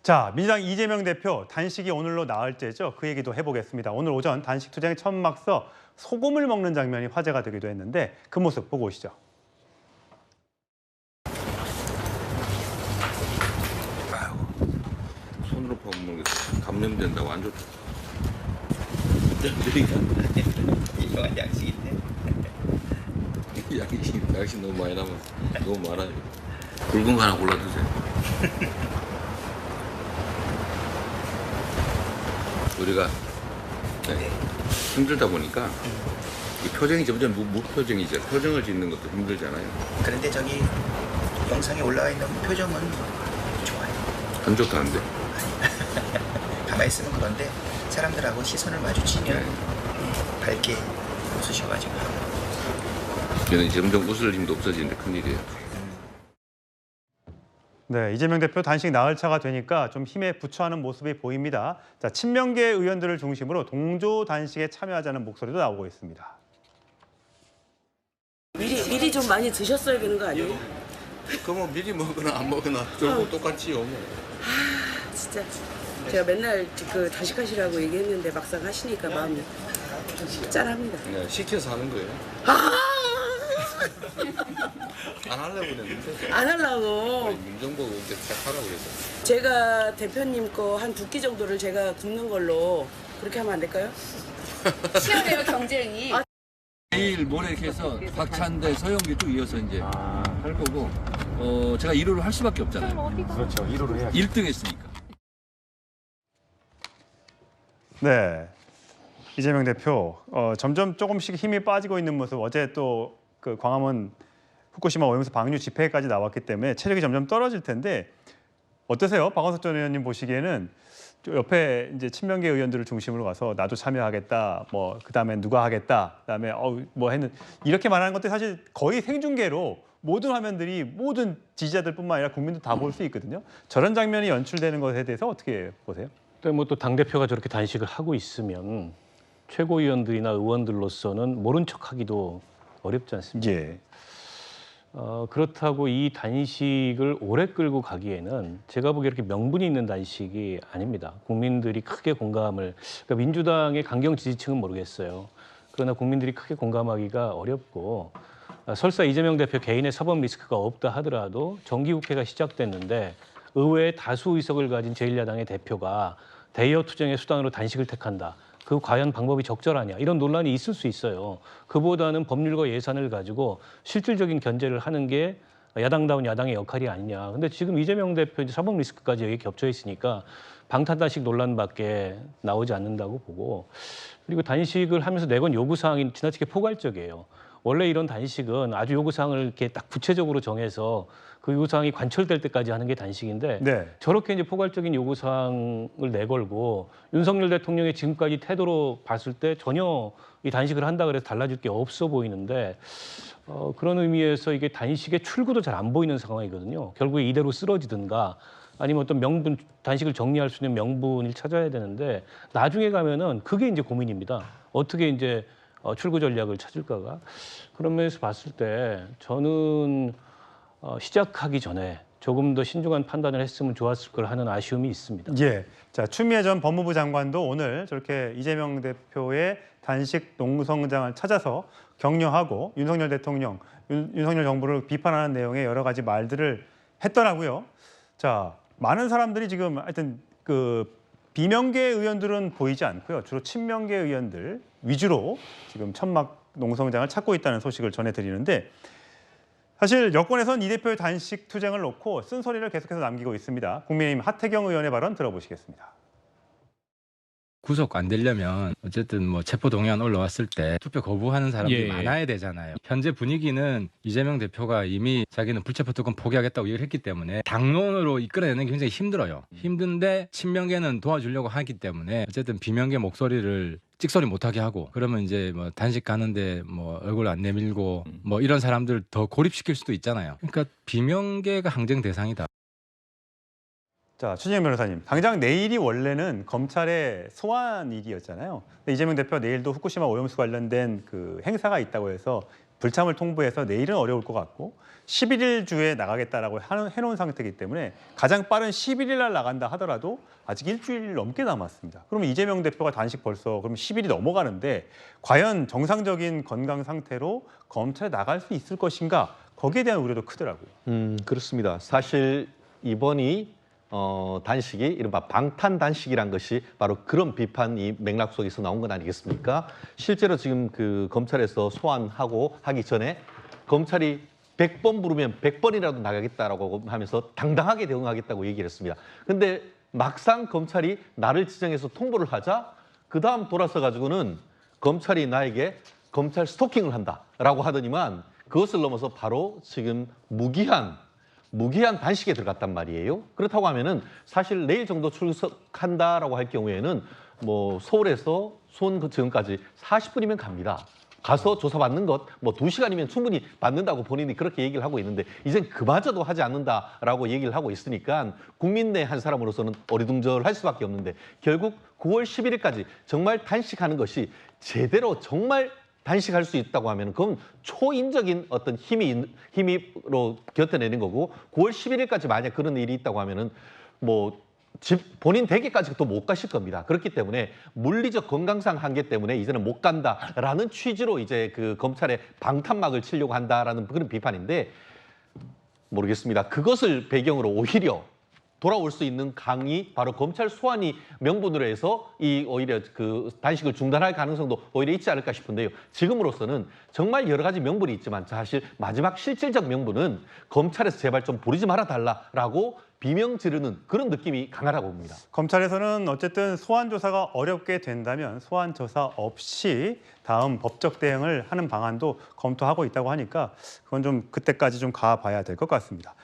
자, 민주당 이재명 대표 단식이 오늘로 나흘째죠. 그 얘기도 해보겠습니다. 오늘 오전 단식 투쟁에 첫 막서 소금을 먹는 장면이 화제가 되기도 했는데 그 모습 보고 오시죠. 손으로 퍼먹는 게 감염된다고 안 좋다. 이건 양식인데. 양식 너무 많이 남아. 너무 많아요. 굵은 거 하나 골라 드세요. 우리가 힘들다 보니까 이 표정이 점점 무표정이죠. 표정을 짓는 것도 힘들잖아요. 그런데 저기 영상에 올라와 있는 표정은 좋아요. 안 좋다는데? 가만히 있으면 그런데 사람들하고 시선을 마주치면 밝게 웃으셔가지고. 저는 점점 웃을 힘도 없어지는데 큰일이에요. 네, 이재명 대표 단식 나흘차가 되니까 좀 힘에 부처하는 모습이 보입니다. 자, 친명계 의원들을 중심으로 동조 단식에 참여하자는 목소리도 나오고 있습니다. 미리 좀 많이 드셨어야 되는 거 아니에요? 그러면 미리 먹거나 안 먹거나 결국 똑같지요. 뭐. 진짜 제가 맨날 그 단식하시라고 얘기했는데 막상 하시니까 마음이 짠합니다. 그냥 시켜서 하는 거예요. 안 하려고 그랬는데. 안 하려고. 민정보고 이렇게 딱 하라고 그래서. 제가 대표님 거 한 2끼 정도를 제가 굽는 걸로 그렇게 하면 안 될까요? 치열해요 경쟁이. 내일 모레 이렇게 해서 박찬대, 서영기 쭉 이어서 이제 할 거고 제가 1호를 할 수밖에 없잖아요. 그렇죠, 1호로 해야죠. 1등 했으니까. 네, 이재명 대표 점점 조금씩 힘이 빠지고 있는 모습. 어제 또 그 광화문 후쿠시마 오염수 방류 집회까지 나왔기 때문에 체력이 점점 떨어질 텐데 어떠세요? 박원석 전 의원님 보시기에는 옆에 이제 친명계 의원들을 중심으로 가서 나도 참여하겠다, 뭐 그다음에 누가 하겠다, 그다음에 뭐 했는 이렇게 말하는 것들이 사실 거의 생중계로 모든 화면들이 모든 지지자들뿐만 아니라 국민도 다 볼 수 있거든요. 저런 장면이 연출되는 것에 대해서 어떻게 보세요? 뭐 또 당대표가 저렇게 단식을 하고 있으면 최고위원들이나 의원들로서는 모른 척하기도 어렵지 않습니까? 예. 그렇다고 이 단식을 오래 끌고 가기에는 제가 보기에 이렇게 명분이 있는 단식이 아닙니다. 국민들이 크게 공감을, 그러니까 민주당의 강경 지지층은 모르겠어요. 그러나 국민들이 크게 공감하기가 어렵고 설사 이재명 대표 개인의 사법 리스크가 없다 하더라도 정기국회가 시작됐는데 의회의 다수 의석을 가진 제1야당의 대표가 대여 투쟁의 수단으로 단식을 택한다. 그 과연 방법이 적절하냐 이런 논란이 있을 수 있어요. 그보다는 법률과 예산을 가지고 실질적인 견제를 하는 게 야당다운 야당의 역할이 아니냐. 근데 지금 이재명 대표 사법 리스크까지 여기 겹쳐 있으니까 방탄단식 논란밖에 나오지 않는다고 보고, 그리고 단식을 하면서 내건 요구사항이 지나치게 포괄적이에요. 원래 이런 단식은 아주 요구사항을 이렇게 딱 구체적으로 정해서 그 요구사항이 관철될 때까지 하는 게 단식인데 네. 저렇게 이제 포괄적인 요구사항을 내걸고 윤석열 대통령의 지금까지 태도로 봤을 때 전혀 이 단식을 한다 그래서 달라질 게 없어 보이는데 그런 의미에서 이게 단식의 출구도 잘 안 보이는 상황이거든요. 결국에 이대로 쓰러지든가 아니면 어떤 명분, 단식을 정리할 수 있는 명분을 찾아야 되는데 나중에 가면은 그게 이제 고민입니다. 어떻게 이제 출구 전략을 찾을까가. 그런 면에서 봤을 때 저는 시작하기 전에 조금 더 신중한 판단을 했으면 좋았을 걸 하는 아쉬움이 있습니다. 예. 자, 추미애 전 법무부 장관도 오늘 저렇게 이재명 대표의 단식 농성장을 찾아서 격려하고 윤석열 대통령, 윤석열 정부를 비판하는 내용의 여러 가지 말들을 했더라고요. 자, 많은 사람들이 지금 하여튼 그 비명계 의원들은 보이지 않고요. 주로 친명계 의원들 위주로 지금 천막 농성장을 찾고 있다는 소식을 전해드리는데, 사실 여권에서는 이 대표의 단식 투쟁을 놓고 쓴소리를 계속해서 남기고 있습니다. 국민의힘 하태경 의원의 발언 들어보시겠습니다. 구속 안 되려면 어쨌든 뭐 체포 동의안 올라왔을 때 투표 거부하는 사람들이 많아야 되잖아요. 현재 분위기는 이재명 대표가 이미 자기는 불체포 특권 포기하겠다고 얘기를 했기 때문에 당론으로 이끌어내는 게 굉장히 힘들어요. 힘든데 친명계는 도와주려고 하기 때문에 어쨌든 비명계 목소리를 찍소리 못하게 하고, 그러면 이제 뭐 단식 가는데 뭐 얼굴 안 내밀고 뭐 이런 사람들 더 고립시킬 수도 있잖아요. 그러니까 비명계가 항쟁 대상이다. 자, 최진영 변호사님, 당장 내일이 원래는 검찰의 소환일이었잖아요. 근데 이재명 대표 내일도 후쿠시마 오염수 관련된 그 행사가 있다고 해서 불참을 통보해서 내일은 어려울 것 같고 11일 주에 나가겠다라고 해놓은 상태이기 때문에 가장 빠른 11일 날 나간다 하더라도 아직 일주일 넘게 남았습니다. 그러면 이재명 대표가 단식 벌써 그럼 10일이 넘어가는데 과연 정상적인 건강 상태로 검찰에 나갈 수 있을 것인가? 거기에 대한 우려도 크더라고요. 그렇습니다. 사실 이번이 단식이 이른바 방탄 단식이란 것이 바로 그런 비판이 맥락 속에서 나온 건 아니겠습니까? 실제로 지금 그 검찰에서 소환하고 하기 전에 검찰이 100번 부르면 100번이라도 나가겠다라고 하면서 당당하게 대응하겠다고 얘기를 했습니다. 근데 막상 검찰이 나를 지정해서 통보를 하자 그 다음 돌아서 가지고는 검찰이 나에게 검찰 스토킹을 한다라고 하더니만 그것을 넘어서 바로 지금 무기한 단식에 들어갔단 말이에요. 그렇다고 하면은 사실 내일 정도 출석한다라고 할 경우에는 뭐 서울에서 수원지검까지 40분이면 갑니다. 가서 조사받는 것 뭐 2시간이면 충분히 받는다고 본인이 그렇게 얘기를 하고 있는데 이젠 그마저도 하지 않는다라고 얘기를 하고 있으니까 국민 내 한 사람으로서는 어리둥절할 수밖에 없는데 결국 9월 11일까지 정말 단식하는 것이 제대로 정말 단식할 수 있다고 하면 그건 초인적인 어떤 힘으로 견뎌내는 거고 9월 11일까지 만약 그런 일이 있다고 하면은 뭐 집 본인 댁에까지 또 못 가실 겁니다. 그렇기 때문에 물리적 건강상 한계 때문에 이제는 못 간다라는 취지로 이제 그 검찰의 방탄막을 치려고 한다라는 그런 비판인데 모르겠습니다. 그것을 배경으로 오히려 돌아올 수 있는 강이 바로 검찰 소환이 명분으로 해서 이 오히려 그 단식을 중단할 가능성도 오히려 있지 않을까 싶은데요. 지금으로서는 정말 여러 가지 명분이 있지만 사실 마지막 실질적 명분은 검찰에서 제발 좀 부리지 말아 달라라고 비명 지르는 그런 느낌이 강하다고 봅니다. 검찰에서는 어쨌든 소환 조사가 어렵게 된다면 소환 조사 없이 다음 법적 대응을 하는 방안도 검토하고 있다고 하니까 그건 좀 그때까지 좀 가봐야 될 것 같습니다.